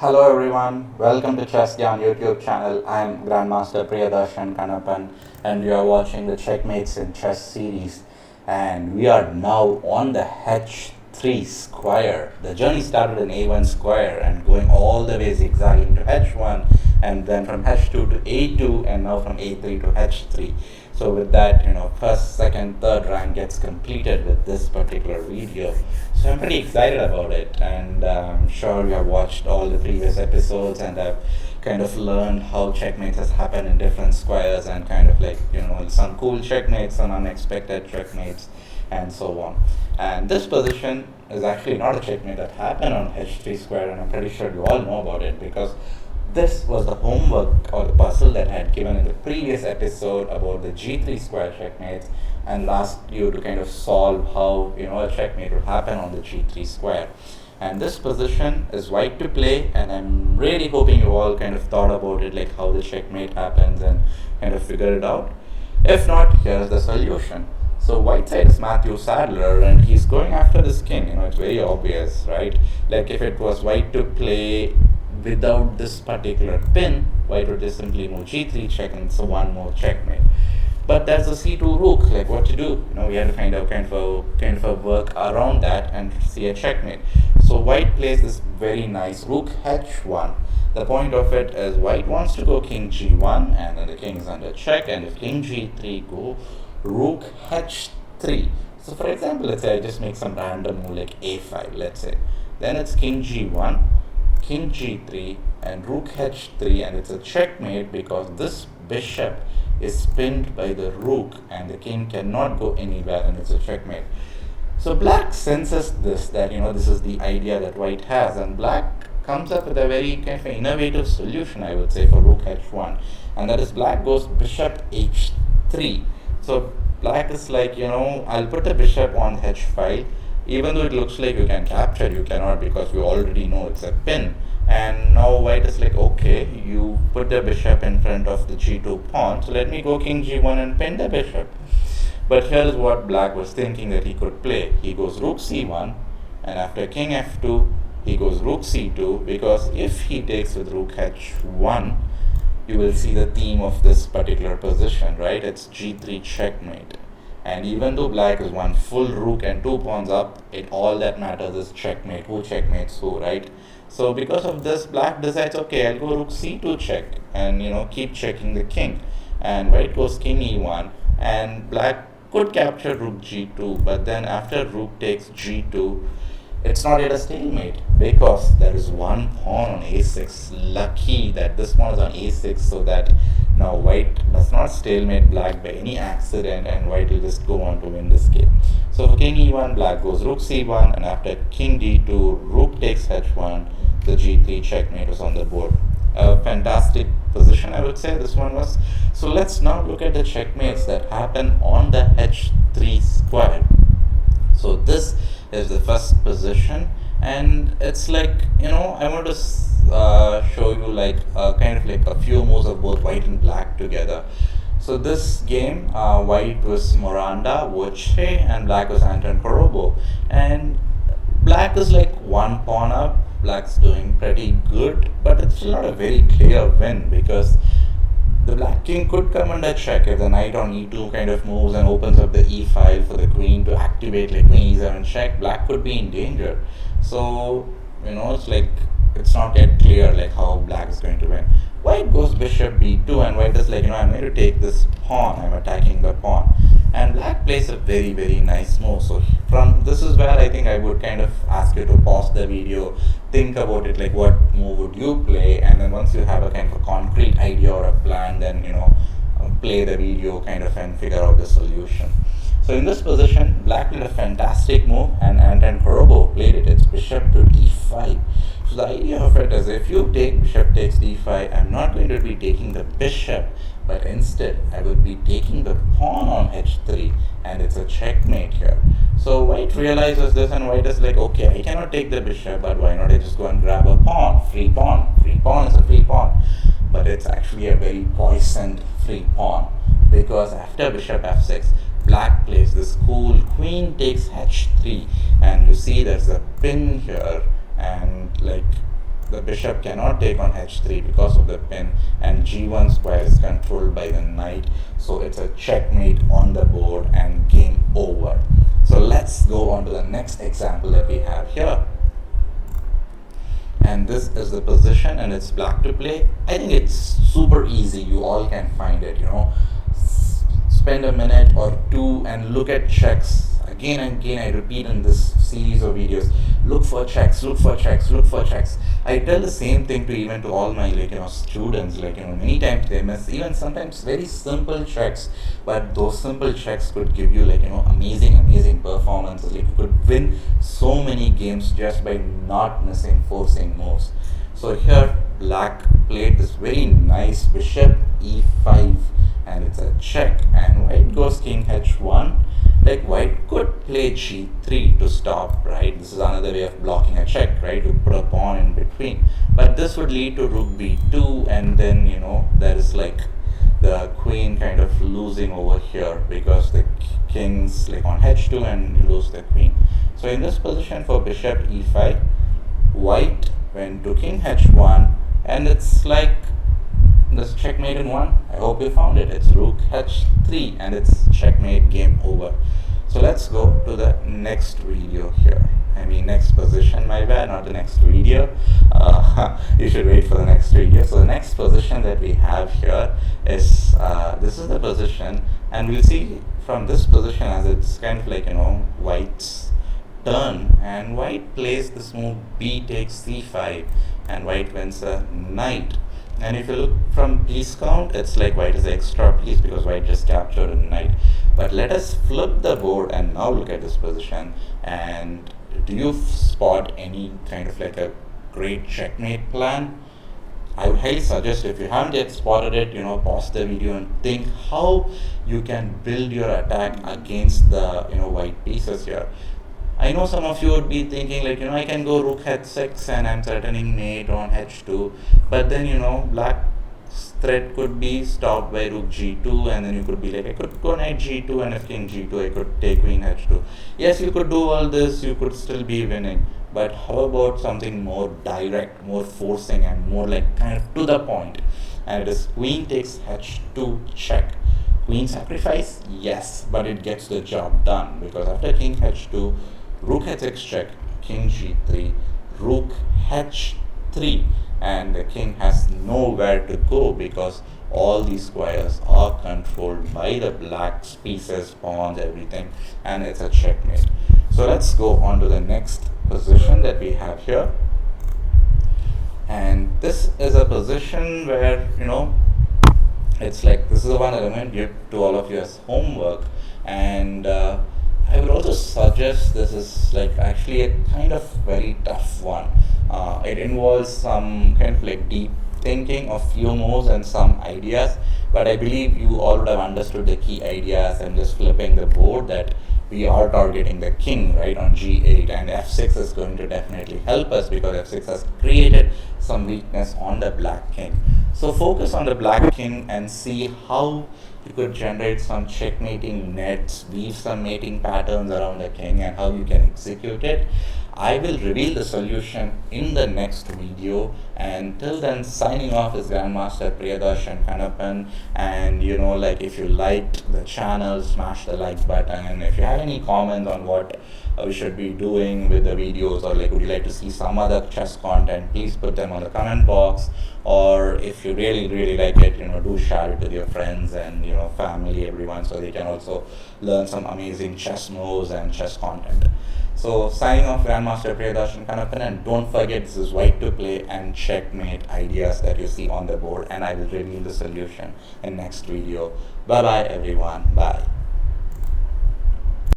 Hello everyone, welcome to Gyaan YouTube channel. I'm Grandmaster Priyadharshan Kannappan and you are watching the Checkmates in Chess series, and we are now on the H3 square. The journey started in A1 square and going all the way zigzagging to H1, and then from H2 to A2, and now from A3 to H3. So with that, first, second, third rank gets completed with this particular video. So I'm pretty excited about it, and I'm sure you have watched all the previous episodes and have kind of learned how checkmates has happened in different squares, and kind of like, some cool checkmates, some unexpected checkmates, and so on. And this position is actually not a checkmate that happened on H3 square, and I'm pretty sure you all know about it because this was the homework or the puzzle that I had given in the previous episode about the G3 square checkmates, and asked you to kind of solve how a checkmate would happen on the G3 square. And this position is white to play, and I'm really hoping you all kind of thought about it, like how the checkmate happens, and kind of figured it out. If not, here's the solution. So white side is Matthew Sadler, and he's going after this king. It's very obvious, right? Like if it was white to play without this particular pin, white would just simply move G3 check, and it's a one more checkmate. But there's a C2 rook, like what to do? We had to find out kind of a work around that and see a checkmate. So white plays this very nice rook H1. The point of it is white wants to go king G1, and then the king is under check, and if king G3 go rook H3. So for example, let's say I just make some random move like A5, let's say. Then it's king G1, king G3, and rook H3, and it's a checkmate because this bishop is pinned by the rook and the king cannot go anywhere, and it's a checkmate. So black senses this, that this is the idea that white has, and black comes up with a very kind of innovative solution, I would say, for rook H1, and that is black goes bishop H3. So black is like, I'll put the bishop on H file. Even though it looks like you can capture, you cannot, because we already know it's a pin. And now white is like, okay, you put the bishop in front of the G2 pawn, so let me go king G1 and pin the bishop. But here is what black was thinking that he could play. He goes rook C1, and after king F2, he goes rook C2, because if he takes with rook H1, you will see the theme of this particular position, right? It's G3 checkmate. And even though black is one full rook and 2 pawns up, all that matters is checkmate. Who checkmates who, right? So because of this, black decides, okay, I'll go rook C2 check, and keep checking the king. And white goes king E1, and black could capture rook G2, but then after rook takes G2, it's not yet a stalemate because there is one pawn on A6. Lucky that this pawn is on A6, so that now white does not stalemate black by any accident, and white will just go on to win this game. So for king E1, black goes rook C1, and after king D2, rook takes H1, the G3 checkmate was on the board. A fantastic position, I would say this one was. So let's now look at the checkmates that happen on the H3 square. So this is the first position, and it's like, I want to show you like kind of like a few moves of both white and black together. So this game, white was Miranda Voce and black was Anton Korobo, and black is like one pawn up. Black's doing pretty good, but it's still not a very clear win because the black king could come under check if the knight on E2 kind of moves and opens up the E file for the queen to activate, like queen E7 check. Black could be in danger. So, it's like, it's not yet clear like how black is going to win. White goes bishop B2, and white is like, I'm going to take this pawn, I'm attacking the pawn. And black plays a very, very nice move. So from this is where I think I would kind of ask you to pause the video, think about it, like what move would you play, and then once you have a kind of a concrete idea or a plan, then play the video kind of and figure out the solution. So in this position, black played a fantastic move, and Anton Korobo played it. It's bishop to D5. So the idea of it is, if you take bishop takes D5, I'm not going to be taking the bishop, but instead I would be taking the pawn on H3, and it's a checkmate here. So white realizes this, and white is like, okay, I cannot take the bishop, but why not I just go and grab a pawn? Free pawn. Free pawn is a free pawn. But it's actually a very poisoned free pawn, because after bishop F6, black plays this cool queen takes H3, and you see there's a pin here, and like the bishop cannot take on h3 because of the pin, and g1 square is controlled by the knight, so it's a checkmate on the board and game over. So let's go on to the next example that we have here. And this is the position, and it's black to play. I think it's super easy, you all can find it, spend a minute or two and look at checks again and again. I repeat in this series of videos, look for checks, look for checks, look for checks. I tell the same thing to even to all my students, many times they miss even sometimes very simple checks, but those simple checks could give you amazing performances. You could win so many games just by not missing forcing moves. So here black played this very nice bishop e5, and it's a check, and white goes king h1. White could play g3 to stop, right? This is another way of blocking a check, right? You put a pawn in between, but this would lead to rook b2, and then there is the queen kind of losing over here because the king's on h2 and you lose the queen. So in this position for bishop e5, white went to king h1, and it's this checkmate in one. I hope you found it. It's rook h3, and it's checkmate, game over. So let's go to the next video here. Next position, my bad, not the next video. You should wait for the next video. So the next position that we have here is, this is the position, and we'll see from this position as it's kind of white's turn, and white plays this move b takes c5, and white wins a knight. And if you look from piece count, it's white is the extra piece because white just captured a knight. But let us flip the board and now look at this position. And do you spot any kind of a great checkmate plan? I would highly suggest, if you haven't yet spotted it, pause the video and think how you can build your attack against the white pieces here. I know some of you would be thinking I can go rook h6 and I'm threatening mate on h2, but then black's threat could be stopped by rook g2, and then you could be I could go knight g2, and if king g2 I could take queen h2. Yes, you could do all this, you could still be winning, but how about something more direct, more forcing, and more kind of to the point? And it is queen takes h2 check. Queen sacrifice, yes, but it gets the job done, because after king h2, rook h6 check, king g3, rook h3, and the king has nowhere to go because all these squares are controlled by the black's pieces, pawns, everything, and it's a checkmate. So let's go on to the next position that we have here. And this is a position where it's this is the one that I'm going to give to all of you as homework, and I would also suggest this is actually a kind of very tough one. It involves some kind of deep thinking of few moves and some ideas, but I believe you all would have understood the key ideas. And just flipping the board, that we are targeting the king right on g8, and f6 is going to definitely help us because f6 has created some weakness on the black king. So focus on the black king and see how you could generate some checkmating nets, weave some mating patterns around the king, and how you can execute it. I will reveal the solution in the next video, and till then, signing off is Grandmaster Priyadharshan Kannappan. And if you liked the channel, smash the like button, and if you have any comments on what we should be doing with the videos, or would you like to see some other chess content, please put them on the comment box. Or if you really like it, do share it with your friends and family, everyone, so they can also learn some amazing chess moves and chess content. So signing off, Grandmaster Priyadharshan Kannappan, and don't forget, this is white to play and checkmate ideas that you see on the board, and I will reveal the solution in next video. Bye bye everyone, bye.